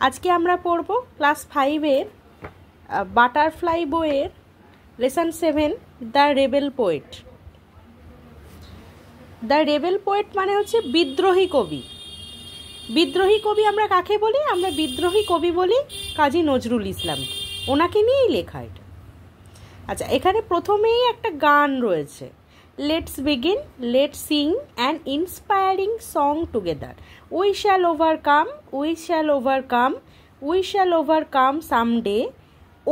আজকে আমরা পড়ব ক্লাস 5-এর বাটারফ্লাই বইয়ের lesson 7 the rebel poet. The rebel poet মানে হচ্ছে বিদ্রোহী কবি। বিদ্রোহী কবি আমরা কাকে বলি? আমরা বিদ্রোহী কবি বলি কাজী নজরুল ইসলামকে, ওনাকে নিয়েই লেখা এটা। আচ্ছা, এখানে প্রথমেই একটা গান রয়েছে, let's begin, let's Singh an inspiring song together, we shall overcome, we shall overcome, we shall overcome someday,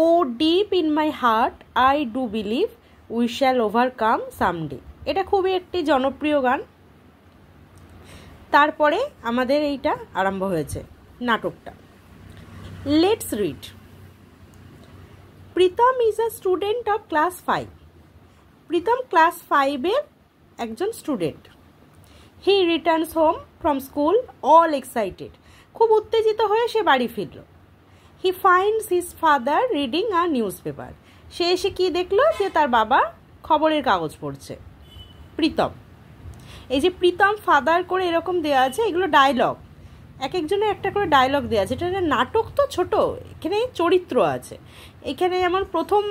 O deep in my heart I do believe we shall overcome someday. এটা খুবই একটি জনপ্রিয় গান। তারপরে আমাদের এইটা আরম্ভ হয়েছে নাটকটা। Let's read. Pritam is a student of class 5। Pritam class 5-এর একজন student. He returns home from school all excited. খুব উত্তেজিত হয়ে সে বাড়ি ফিরল। He finds his father reading a newspaper. সে এসে কি দেখলো? যে তার বাবা খবরের কাগজ পড়ছে। প্রীতম, এই যে প্রীতম ফাদার করে এরকম দেওয়া আছে, এগুলো ডায়লগ, এক একজনের একটা করে ডায়লগ দেওয়া আছে। এটা নাটক তো ছোট, এখানে চরিত্র আছে। এখানে যেমন প্রথম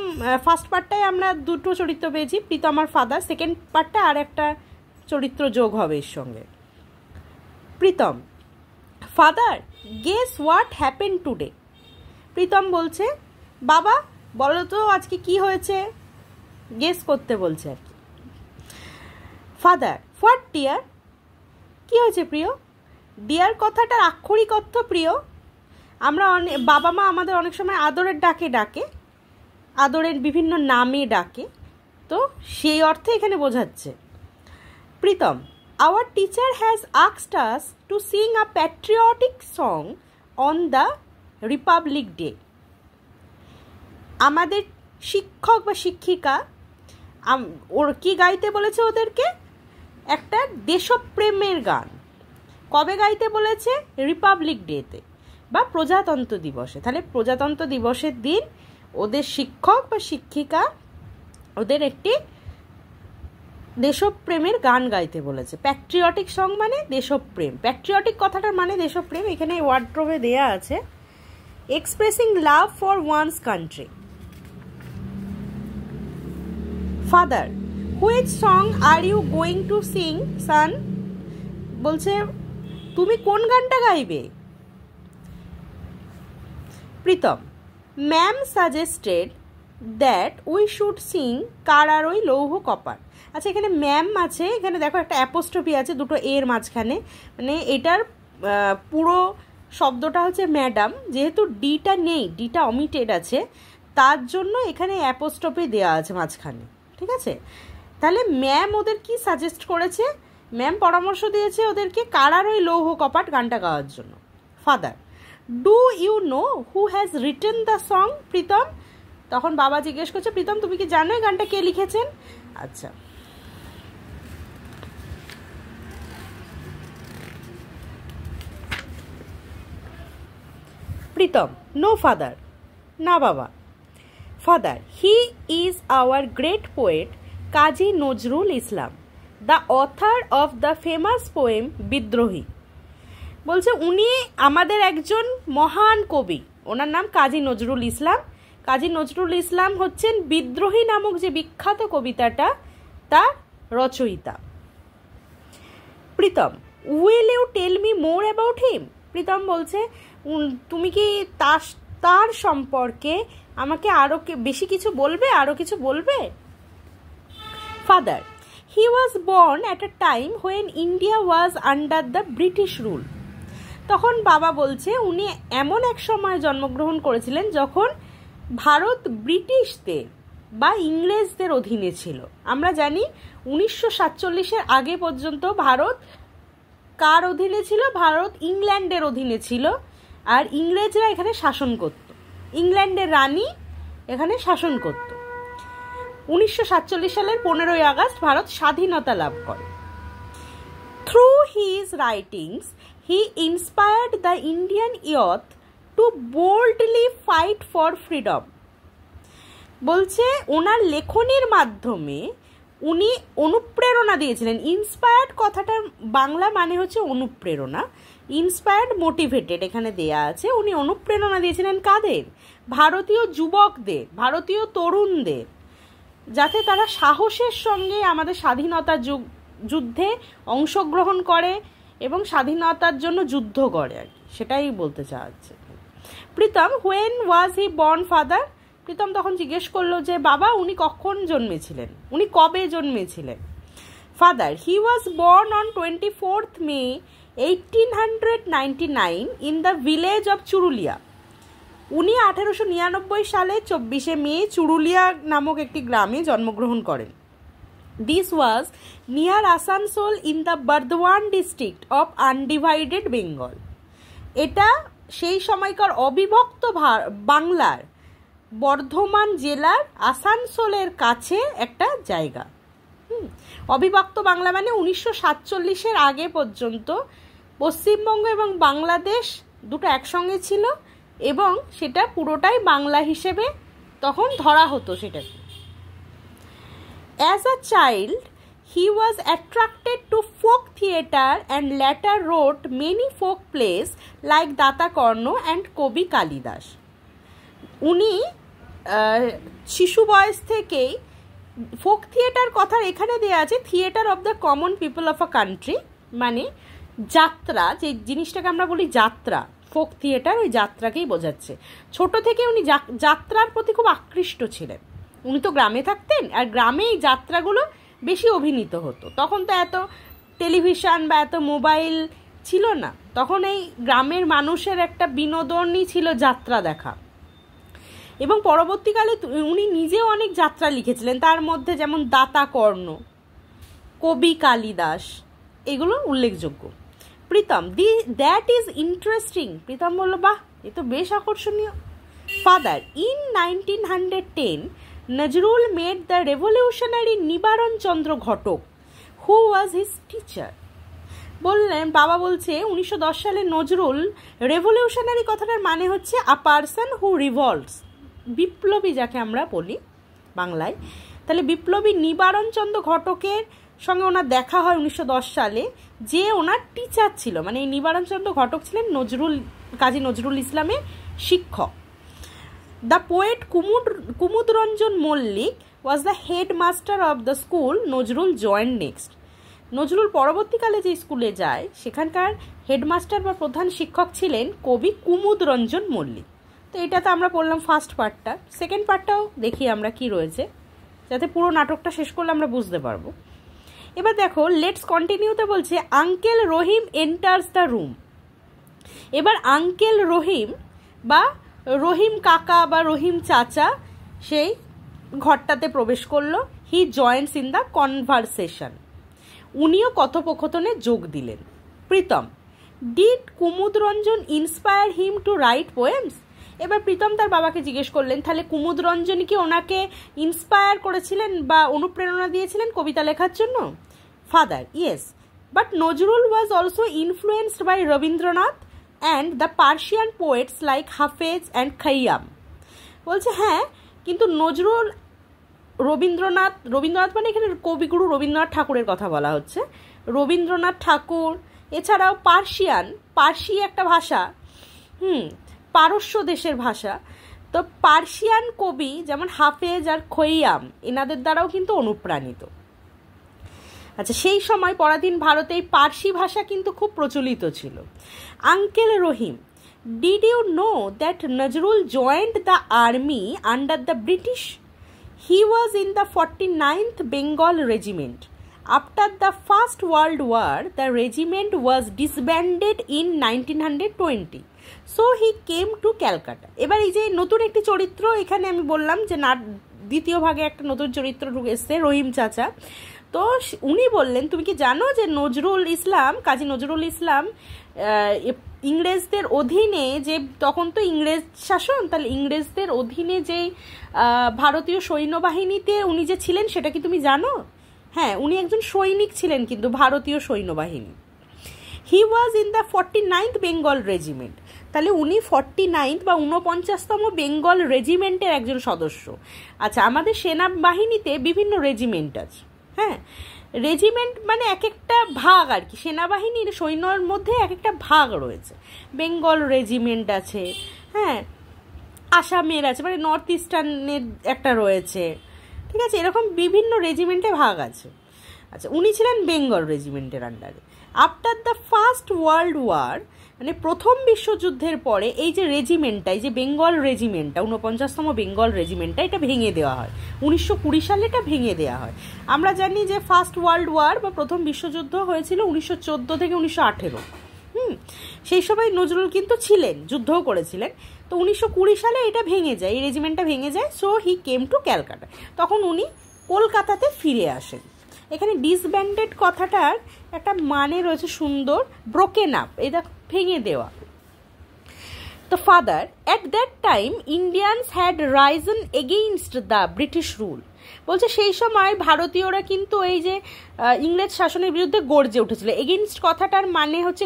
ফার্স্ট পার্টটায় আমরা দুটো চরিত্র পেয়েছি, প্রীতম আর ফাদার। সেকেন্ড পার্টটা আর একটা চরিত্র যোগ হবে এর সঙ্গে। Pritam, father guess what happen today. Pritam বলছে, বাবা বলো তো আজকে কি হয়েছে, গেস করতে বলছে আর কি। ফাদার, হোয়াট ডিয়ার, কি হয়েছে প্রিয়? ডিয়ার কথাটার আক্ষরিক অর্থ প্রিয়। আমরা বাবা মা আমাদের অনেক সময় আদরের ডাকে ডাকে, আদরের বিভিন্ন নামে ডাকে, তো সেই অর্থে এখানে বোঝাচ্ছে। Pritam, our teacher has asked us to Singh a patriotic song on the Republic day. আমাদের শিক্ষক বা শিক্ষিকা ওর কি গাইতে বলেছে ওদেরকে? একটা দেশপ্রেমের গান। কবে গাইতে বলেছে? রিপাবলিক ডেতে বা প্রজাতন্ত্র দিবসে। তাহলে প্রজাতন্ত্র দিবসের দিন ওদের শিক্ষক বা শিক্ষিকা ওদের একটি দেশপ্রেমের গান গাইতে বলেছে। প্যাট্রিয়টিক সং মানে দেশপ্রেম। প্যাট্রিয়টিক কথাটার মানে দেশপ্রেম। এখানে ওয়ার্ড্রোবে দেয়া আছে expressing love for one's country. Father, which song are you going to sing son? বলছে তুমি কোন গানটা গাইবে? Pritam, ma'am suggested that we should sing কারারই লৌহ কপার। আচ্ছা, এখানে ম্যাম আছে, এখানে দেখো একটা অ্যাপোস্ট্রফি আছে দুটো এর মাঝখানে, মানে এটার পুরো শব্দটা হচ্ছে ম্যাডাম। যেহেতু ডিটা নেই, ডিটা অমিটেড আছে, তার জন্য এখানে অ্যাপোস্ট্রফি দেওয়া আছে মাঝখানে, ঠিক আছে? তাহলে ম্যাম ওদের কি সাজেস্ট করেছে? ম্যাম পরামর্শ দিয়েছে ওদেরকে কারারই লৌহ কপাট গানটা গাওয়ার জন্য। Father, do you know who has written the song? Pritam, তখন বাবা জিজ্ঞেস করছে, প্রীতম তুমি কি জানো এই গানটা কে লিখেছেন? আচ্ছা, প্রীতম, নো ফাদার, না বাবা। Father, he is our great poet Kazi Nazrul Islam, the author of the famous poem বিদ্রোহী। বলছে উনি আমাদের একজন মহান কবি, ওনার নাম কাজী নজরুল ইসলাম। কাজী নজরুল ইসলাম হচ্ছেন বিদ্রোহী নামক যে বিখ্যাত কবিতাটা তার রচয়িতা। Pritam, will you tell me more about him? Pritam বলছে তুমি কি তার সম্পর্কে আমাকে আরও বেশি কিছু বলবে, আরও কিছু বলবে? Father, he was born at a time when India was under the British rule. তখন বাবা বলছে উনি এমন এক সময় জন্মগ্রহণ করেছিলেন যখন ভারত ব্রিটিশদের বা ইংরেজদের অধীনে ছিল। আমরা জানি 1947-এর আগে পর্যন্ত ভারত কার অধীনে ছিল? ভারত ইংল্যান্ডের অধীনে ছিল, আর ইংরেজরা এখানে শাসন করত। ইংল্যান্ডের রানী এখানে শাসন করত। 1947 সালের 15ই আগস্ট ভারত স্বাধীনতা লাভ করে। Through his writings he inspired the Indian youth two boldly fight for freedom. বলছে ওনার লেখনীর মাধ্যমে উনি অনুপ্রেরণা দিয়েছিলেন। ইন্সপায়ার্ড কথাটার বাংলা মানে হচ্ছে অনুপ্রেরণা। ইন্সপায়ার্ড মোটিভেটেড এখানে দেয়া আছে। উনি অনুপ্রেরণা দিয়েছিলেন কাদের? ভারতীয় যুবকদের, ভারতীয় তরুণদের, যাতে তারা সাহসের সঙ্গে আমাদের স্বাধীনতা যুদ্ধে অংশগ্রহণ করে এবং স্বাধীনতার জন্য যুদ্ধ করে আর কি, সেটাই বলতে চাচ্ছে। Pritam, when was he born father? Pritam তখন জিজ্ঞেস করলো যে বাবা উনি কখন জন্মেছিলেন, উনি কবে জন্মেছিলেন? Father, he was born on 24th May 1899 in the village of Churulia. উনি 1899 সালে 24শে মে চুরুলিয়া নামক একটি গ্রামে জন্মগ্রহণ করেন। This was near Asansol in the Burdwan district of undivided Bengal. এটা সেই সময়কার অবিভক্ত বাংলার বর্ধমান জেলার আসানসোলের কাছে একটা জায়গা। অবিভক্ত বাংলা মানে 1947-এর আগে পর্যন্ত পশ্চিমবঙ্গ এবং বাংলাদেশ দুটো একসঙ্গে ছিল এবং সেটা পুরোটাই বাংলা হিসেবে তখন ধরা হতো সেটাকে। As a child he was attracted to folk theatre and letter রোট many folk place like data Karna and কবি কালিদাস। উনি শিশু বয়স থেকেই ফোক থিয়েটার কথার এখানে দেওয়া আছে theatre of the common people of a country, মানে যাত্রা, যে জিনিসটাকে আমরা বলি যাত্রা, ফোক থিয়েটার ওই যাত্রাকেই বোঝাচ্ছে। ছোট থেকে উনি যাত্রার প্রতি খুব আকৃষ্ট ছিলেন। উনি তো গ্রামে থাকতেন, আর গ্রামে এই যাত্রাগুলো বেশি অভিনীত হতো। তখন তো এত টেলিভিশন বা এত মোবাইল ছিল না, তখন এই গ্রামের মানুষের একটা বিনোদনই ছিল যাত্রা দেখা। এবং পরবর্তীকালে উনি নিজেও অনেক যাত্রা লিখেছিলেন, তার মধ্যে যেমন দাতা কর্ণ, কবি কালিদাস, এগুলো উল্লেখযোগ্য। Pritam, that is interesting. Pritam বলল বাহ, এ তো বেশ আকর্ষণীয়। Father, in 1910 Nazrul made the revolutionary নিবারণ চন্দ্র ঘটক হু ওয়াজ হিজ টিচার। বললেন, বাবা বলছে 1910 সালে নজরুল, রেভলিউশনারি কথাটার মানে হচ্ছে আ পারসন হু রিভলভস, বিপ্লবী যাকে আমরা বলি বাংলায়। তাহলে বিপ্লবী নিবারণ চন্দ্র ঘটকের সঙ্গে ওনার দেখা হয় 1910 সালে, যে ওনার টিচার ছিল, মানে এই নিবারণ চন্দ্র ঘটক ছিলেন কাজী নজরুল ইসলামের শিক্ষক। The poet Kumudranjan Mallick was the headmaster of the school Nazrul joint next. Nazrul পরবর্তীকালে যে স্কুলে যায় সেখানকার হেডমাস্টার বা প্রধান শিক্ষক ছিলেন কবি কুমুদরঞ্জন মল্লিক। তো এটা তো আমরা পড়লাম ফার্স্ট পার্টটা। সেকেন্ড পার্টটাও দেখি আমরা কি রয়েছে, যাতে পুরো নাটকটা শেষ করলে আমরা বুঝতে পারবো। এবার দেখো, লেটস কন্টিনিউতে বলছে uncle Rahim enters the room. এবার আঙ্কেল রহিম বা রহিম কাকা বা রহিম চাচা সেই ঘরটাতে প্রবেশ করলো। হি জয়েন্টস ইন দ্য কনভারসেশন। উনিও কথোপকথনে যোগ দিলেন। Pritam, did Kumudranjan inspire him to write poems? এবার প্রীতম তার বাবাকে জিজ্ঞেস করলেন, তাহলে কুমুদরঞ্জন কি ওনাকে ইন্সপায়ার করেছিলেন বা অনুপ্রেরণা দিয়েছিলেন কবিতা লেখার জন্য? Father, yes, but Nazrul was also influenced by Rabindranath and the Persian poets like হাফেজ অ্যান্ড খাইয়াম। বলছে হ্যাঁ, কিন্তু নজরুল রবীন্দ্রনাথ মানে এখানে কবিগুরু রবীন্দ্রনাথ ঠাকুরের কথা বলা হচ্ছে, রবীন্দ্রনাথ ঠাকুর, এছাড়াও পার্সি একটা ভাষা, পারস্য দেশের ভাষা, তো পার্সিয়ান কবি যেমন হাফেজ আর খৈয়াম এনাদের দ্বারাও কিন্তু অনুপ্রাণিত। আচ্ছা, সেই সময় পরাধীন ভারতে এই পার্সি ভাষা কিন্তু খুব প্রচলিত ছিল। Uncle Rahim, did you know that Nazrul joined the army under the British? He was in the 49th Bengal Regiment. After the First World War, the regiment was disbanded in 1920. So he came to Calcutta. এবার এই যে নতুন একটি চরিত্র এখানে আমি বললাম যে দ্বিতীয় ভাগে একটা নতুন চরিত্র ঢুকে এসছে, রহিম চাচা। তো উনি বললেন, তুমি কি জানো যে কাজী নজরুল ইসলাম ইংরেজদের অধীনে, যে তখন তো ইংরেজ শাসন, তাহলে ইংরেজদের অধীনে যে ভারতীয় সৈন্যবাহিনীতে উনি যে ছিলেন সেটা কি তুমি জানো? হ্যাঁ, উনি একজন সৈনিক ছিলেন কিন্তু ভারতীয় সৈন্যবাহিনী। He was in the 49th Bengal regiment. তাহলে উনি 49th বা 49তম বেঙ্গল রেজিমেন্টের একজন সদস্য। আচ্ছা, আমাদের সেনাবাহিনীতে বিভিন্ন রেজিমেন্ট আছে, হ্যাঁ, রেজিমেন্ট মানে এক একটা ভাগ আর কি, সেনাবাহিনীর সৈন্যর মধ্যে এক একটা ভাগ রয়েছে। বেঙ্গল রেজিমেন্ট আছে, হ্যাঁ, আসামের আছে, মানে নর্থ ইস্টার্নের একটা রয়েছে, ঠিক আছে, এরকম বিভিন্ন রেজিমেন্টে ভাগ আছে। আচ্ছা, উনি ছিলেন বেঙ্গল রেজিমেন্টের আন্ডারে। After the first world war, মানে প্রথম বিশ্বযুদ্ধের পরে এই যে রেজিমেন্টটা, এই যে বেঙ্গল রেজিমেন্টটা, 49তম বেঙ্গল রেজিমেন্টটা, এটা ভেঙে দেওয়া হয় 1920 সালে। এটা ভেঙে দেওয়া হয়। আমরা জানি যে ফার্স্ট ওয়ার্ল্ড ওয়ার বা প্রথম বিশ্বযুদ্ধ হয়েছিল 1914 থেকে 1918। সেই সময় নজরুল কিন্তু ছিলেন, যুদ্ধও করেছিলেন। তো 1920 সালে এটা ভেঙে যায়, এই রেজিমেন্টটা ভেঙে যায়। So he came to Calcutta. তখন উনি কলকাতাতে ফিরে আসেন। এখানে ডিসব্যান্ডেড কথাটার একটা মানে রয়েছে সুন্দর, ব্রোকেন আপ, এটা ভেঙে দেওয়া। তো father, at that time Indians had Ryzen against the British rule. বলছে সেই সময় ভারতীয়রা কিন্তু এই যে ইংরেজ শাসনের বিরুদ্ধে গর্জে উঠেছিল। এগেইনস্ট কথাটার মানে হচ্ছে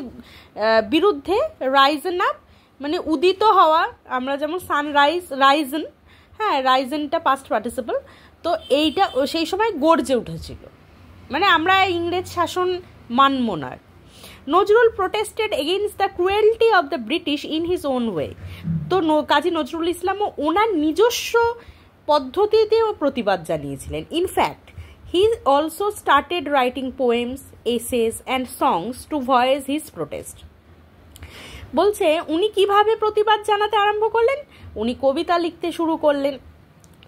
বিরুদ্ধে, রাইজেন আপ মানে উদিত হওয়া, আমরা যেমন সানরাইজ, রাইজেন, হ্যাঁ, রাইজেনটা পাস্ট পার্টিসিপল। তো এইটা সেই সময় গর্জে উঠেছিল, মানে আমরা ইংরেজ শাসন মানব না। Nazrul protested against the cruelty of the British in his own way. তো কাজী নজরুল ইসলামও ওনার নিজস্ব পদ্ধতিতেও প্রতিবাদ জানিয়েছিলেন। In fact he also started writing poems, essays and songs to voice his protest. বলছে উনি কিভাবে প্রতিবাদ জানাতে আরম্ভ করলেন। উনি কবিতা লিখতে শুরু করলেন,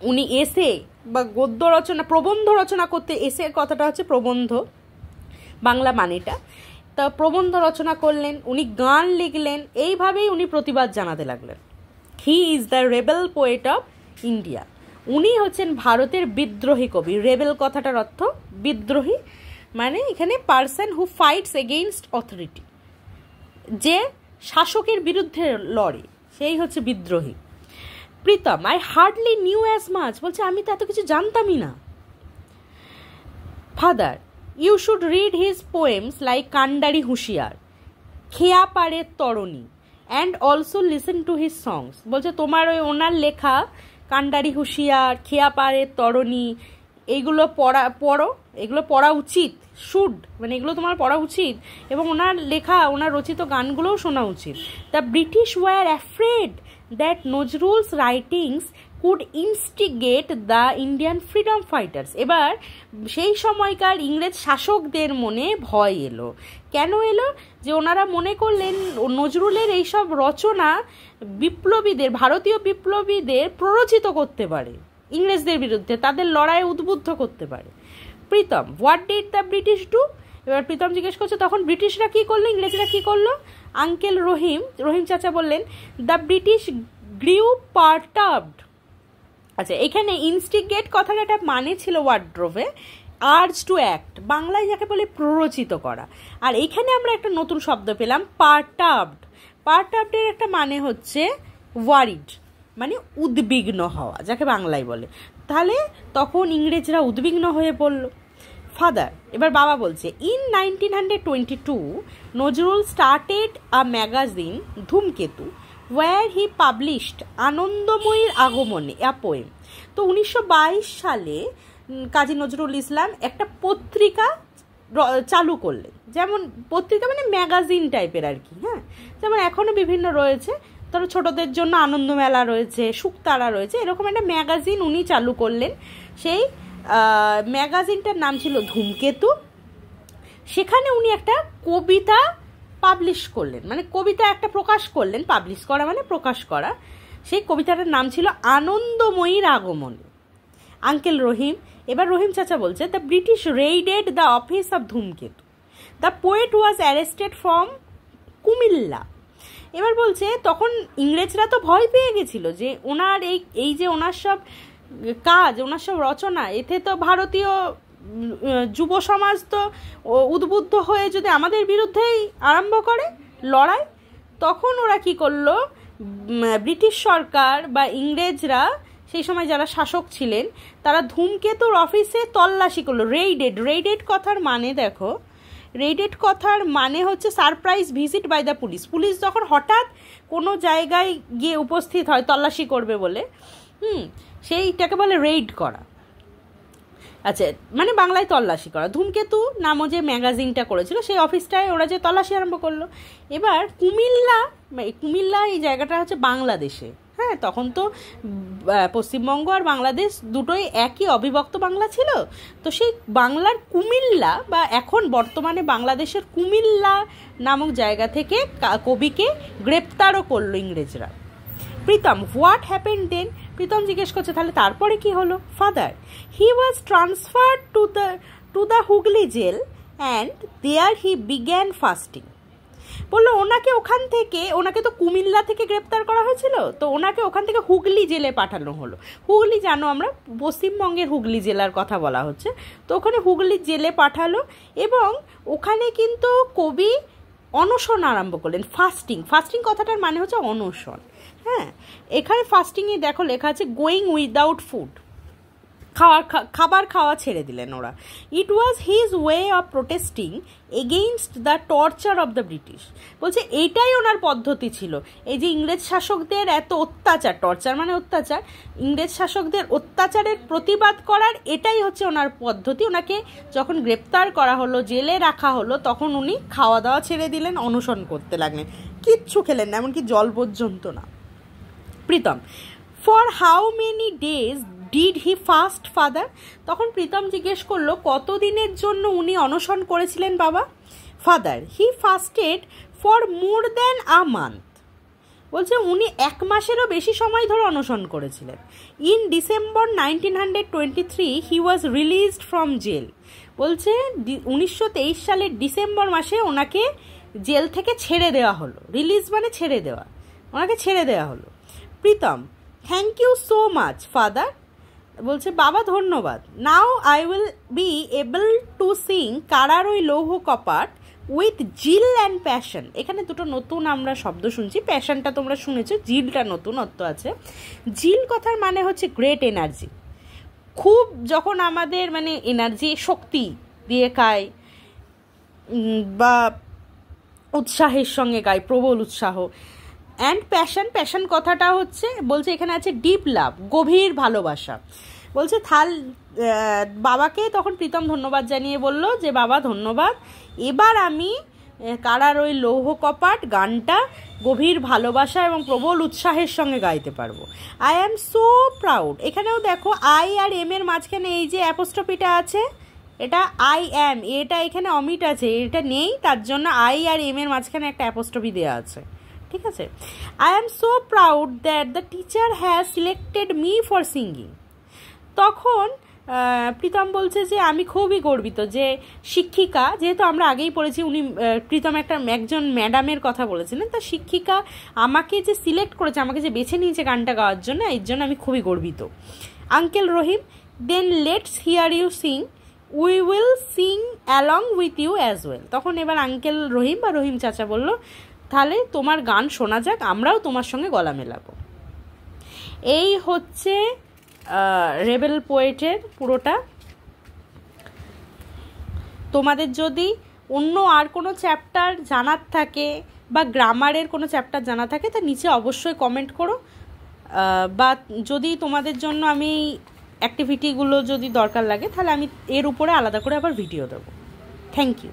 উনি এসে বা গদ্য রচনা, প্রবন্ধ রচনা করতে, এসের কথাটা হচ্ছে প্রবন্ধ, বাংলা মানেটা, তা প্রবন্ধ রচনা করলেন, উনি গান লিখলেন, এইভাবেই উনি প্রতিবাদ জানাতে লাগলেন। He is the rebel poet of India. উনি হচ্ছেন ভারতের বিদ্রোহী কবি। রেবেল কথাটার অর্থ বিদ্রোহী, মানে এখানে person who fights against authority, যে শাসকের বিরুদ্ধে লড়ে, সেই হচ্ছে বিদ্রোহী। Pritam, I hardly knew as much. বলছে আমি তো এত কিছু জানতামই না। Father, you should read his poems like Kandari Hushiyar, Kheya Parer Tarani, and also listen to his songs. বলছে তোমার ওই ওনার লেখা কান্ডারি হুঁশিয়ার, খেয়া পাড়ের তরণী, এইগুলো পড়ো, এগুলো পড়া উচিত, শুড মানে এগুলো তোমার পড়া উচিত, এবং ওনার লেখা, ওনার রচিত গানগুলোও শোনা উচিত। The British war afraid that Nazrul's writings could instigate the Indian freedom fighters. এবার সেই সময়কার ইংরেজ শাসকদের মনে ভয় এলো। কেন এলো? যে ওনারা মনে করলেন নজরুলের এইসব রচনা বিপ্লবীদের, ভারতীয় বিপ্লবীদের প্ররোচিত করতে পারে ইংরেজদের বিরুদ্ধে, তাদের লড়াইয়ে উদ্বুদ্ধ করতে পারে। Pritam, what did the British do? এবার প্রীতম জিজ্ঞেস করছে তখন ব্রিটিশরা কী করলো, ইংরেজরা কী করলো? আঙ্কেল রহিম চাচা বললেন, দ্য ব্রিটিশ গ্রিউ পারটার্বড। আচ্ছা, এখানে ইনস্টিগেট কথাটা একটা মানে ছিল ওয়ার্ড্রোভে, আর্জ টু অ্যাক্ট, বাংলায় যাকে বলে প্ররোচিত করা। আর এখানে আমরা একটা নতুন শব্দ পেলাম, পারটার্বড। পারটার্বডের একটা মানে হচ্ছে ওয়ারিড, মানে উদ্বিগ্ন হওয়া, যাকে বাংলায় বলে। তাহলে তখন ইংরেজরা উদ্বিগ্ন হয়ে পড়ল। ফাদার, এবার বাবা বলছে, in 1922 Nazrul started a magazine ধূমকেতু where he published আনন্দময়ীর আগমনে a poem। তো 1922 সালে কাজী নজরুল ইসলাম একটা পত্রিকা চালু করলেন, যেমন পত্রিকা মানে ম্যাগাজিন টাইপের আর কি, হ্যাঁ, যেমন এখনও বিভিন্ন রয়েছে, ধরো ছোটদের জন্য আনন্দমেলা রয়েছে, শুকতারা রয়েছে, এরকম একটা ম্যাগাজিন উনি চালু করলেন। সেই ম্যাগাজিনটার নাম ছিল ধূমকেতু। সেখানে উনি একটা কবিতা পাবলিশ করলেন, মানে কবিতা একটা প্রকাশ করলেন, পাবলিশ করা মানে প্রকাশ করা। সেই কবিতাটার নাম ছিল আনন্দময়ীর আগমন। আঙ্কেল রহিম, এবার রহিম চাচা বলছে, the British raided the office of Dhumketu, the poet was arrested from Comilla. এবার বলছে তখন ইংরেজরা তো ভয় পেয়ে গেছিল যে ওনার এই যে ওনার সব কাজ, ওনার সব রচনা, এতে তো ভারতীয় যুব সমাজ তো উদ্বুদ্ধ হয়ে যদি আমাদের বিরুদ্ধেই আরম্ভ করে লড়াই, তখন ওরা কি করলো, ব্রিটিশ সরকার বা ইংরেজরা সেই সময় যারা শাসক ছিলেন তারা ধূমকেতুর অফিসে তল্লাশি করলো। রেইডেড কথার মানে দেখো, রেইডেড কথার মানে হচ্ছে surprise visit by the police. Police যখন হঠাৎ কোনো জায়গায় গিয়ে উপস্থিত হয় তল্লাশি করবে বলে, সেইটাকে বলে রেইড করা। আচ্ছা, মানে বাংলায় তল্লাশি করা। ধূমকেতু নামও যে ম্যাগাজিনটা করেছিল সেই অফিসটায় ওরা যে তল্লাশি আরম্ভ করলো। এবার কুমিল্লা এই জায়গাটা হচ্ছে বাংলাদেশে। হ্যাঁ, তখন তো পশ্চিমবঙ্গ আর বাংলাদেশ দুটোই একই অবিভক্ত বাংলা ছিল। তো সেই বাংলার কুমিল্লা বা এখন বর্তমানে বাংলাদেশের কুমিল্লা নামক জায়গা থেকে কবিকে গ্রেপ্তারও করলো ইংরেজরা। প্রীতম, হোয়াট হ্যাপেন্ড দেন? প্রীতম জিজ্ঞেস করছে তাহলে তারপরে কি হলো? Father, he was transferred to the Hooghly jail and there he began fasting. বললো ওনাকে তো কুমিল্লা থেকে গ্রেপ্তার করা হয়েছিল, তো ওনাকে ওখান থেকে হুগলি জেলে পাঠানো হলো। হুগলি জানো, আমরা পশ্চিমবঙ্গের হুগলি জেলার কথা বলা হচ্ছে, তো ওখানে হুগলি জেলে পাঠালো এবং ওখানে কিন্তু কবি অনশন আরম্ভ করলেন। ফাস্টিং কথাটার মানে হচ্ছে অনশন। হ্যাঁ, এখানে ফাস্টিংয়ে দেখো লেখা আছে গোয়িং উইদাউট ফুড, খাবার খাওয়া ছেড়ে দিলেন ওরা। It was his way of protesting against the torture of the British. বলছে এইটাই ওনার পদ্ধতি ছিল, এই যে ইংরেজ শাসকদের এত অত্যাচার, টর্চার মানে অত্যাচার, ইংরেজ শাসকদের অত্যাচারের প্রতিবাদ করার এটাই হচ্ছে ওনার পদ্ধতি। ওনাকে যখন গ্রেপ্তার করা হলো, জেলে রাখা হলো, তখন উনি খাওয়া দাওয়া ছেড়ে দিলেন, অনশন করতে লাগলেন, কিচ্ছু খেলেন না, এমনকি জল পর্যন্ত না। Pritam, for how many days did he fast father? তখন প্রীতম জিজ্ঞেস করলো কতদিনের জন্য উনি অনশন করেছিলেন বাবা? Father, he ফাস্টেড for more than a month. বলছে উনি 1 মাসেরও বেশি সময় ধরে অনশন করেছিলেন। In December 1923 he was released from jail. বলছে 1923 সালের ডিসেম্বর মাসে ওনাকে জেল থেকে ছেড়ে দেওয়া হলো। রিলিজ মানে ছেড়ে দেওয়া, ওনাকে ছেড়ে দেওয়া হলো। Pritam, thank you so much father. বলছে বাবা ধন্যবাদ। Now I will be able to Singh কারার ওই লৌহ কপাট উইথ জিল অ্যান্ড প্যাশন। এখানে দুটো নতুন আমরা শব্দ শুনছি, প্যাশনটা তোমরা শুনেছো, জিলটা নতুনত্ব আছে। জিল কথার মানে হচ্ছে গ্রেট এনার্জি, খুব যখন আমাদের মানে এনার্জি শক্তি দিয়ে গায় বা উৎসাহের সঙ্গে গায়, প্রবল উৎসাহ। অ্যান্ড প্যাশন কথাটা হচ্ছে, বলছে এখানে আছে ডিপ লাভ, গভীর ভালোবাসা। বলছে বাবাকে তখন প্রীতম ধন্যবাদ জানিয়ে বলল যে বাবা ধন্যবাদ, এবার আমি কারার ওই লৌহ কপাট গানটা গভীর ভালোবাসা এবং প্রবল উৎসাহের সঙ্গে গাইতে পারবো। I am so proud. এখানেও দেখো আই আর এম এর মাঝখানে এই যে অ্যাপোস্ট্রফিটা আছে, এটা আই অ্যাম, এটা এখানে অমিট আছে, এটা নেই, তার জন্য আই আর এম এর মাঝখানে একটা অ্যাপোস্ট্রফি দেওয়া আছে। ঠিক আছে, I am so proud that the teacher has selected me for singing. তখন প্রীতম বলছে যে আমি খুবই গর্বিত যে শিক্ষিকা, যেহেতু আমরা আগেই পড়েছি উনি প্রীতম একজন ম্যাডামের কথা বলেছিলেন, তা শিক্ষিকা আমাকে যে সিলেক্ট করেছে, আমাকে যে বেছে নিয়েছে গানটা গাওয়ার জন্য, এর জন্য আমি খুবই গর্বিত। Uncle Rahim, then let's here you Singh, we will sing along with you as well. তখন এবার আঙ্কেল রহিম বা রহিম চাচা বলল তাহলে তোমার গান শোনা যাক, আমরাও তোমার সঙ্গে গলা মেলাবো। এই হচ্ছে রেবেল পোয়েটের পুরোটা। তোমাদের যদি অন্য আর কোনো চ্যাপ্টার জানার থাকে বা গ্রামারের কোনো চ্যাপ্টার জানা থাকে তা নিচে অবশ্যই কমেন্ট করো, বা যদি তোমাদের জন্য আমি অ্যাক্টিভিটিগুলো যদি দরকার লাগে তাহলে আমি এর উপরে আলাদা করে আবার ভিডিও দেবো। Thank you.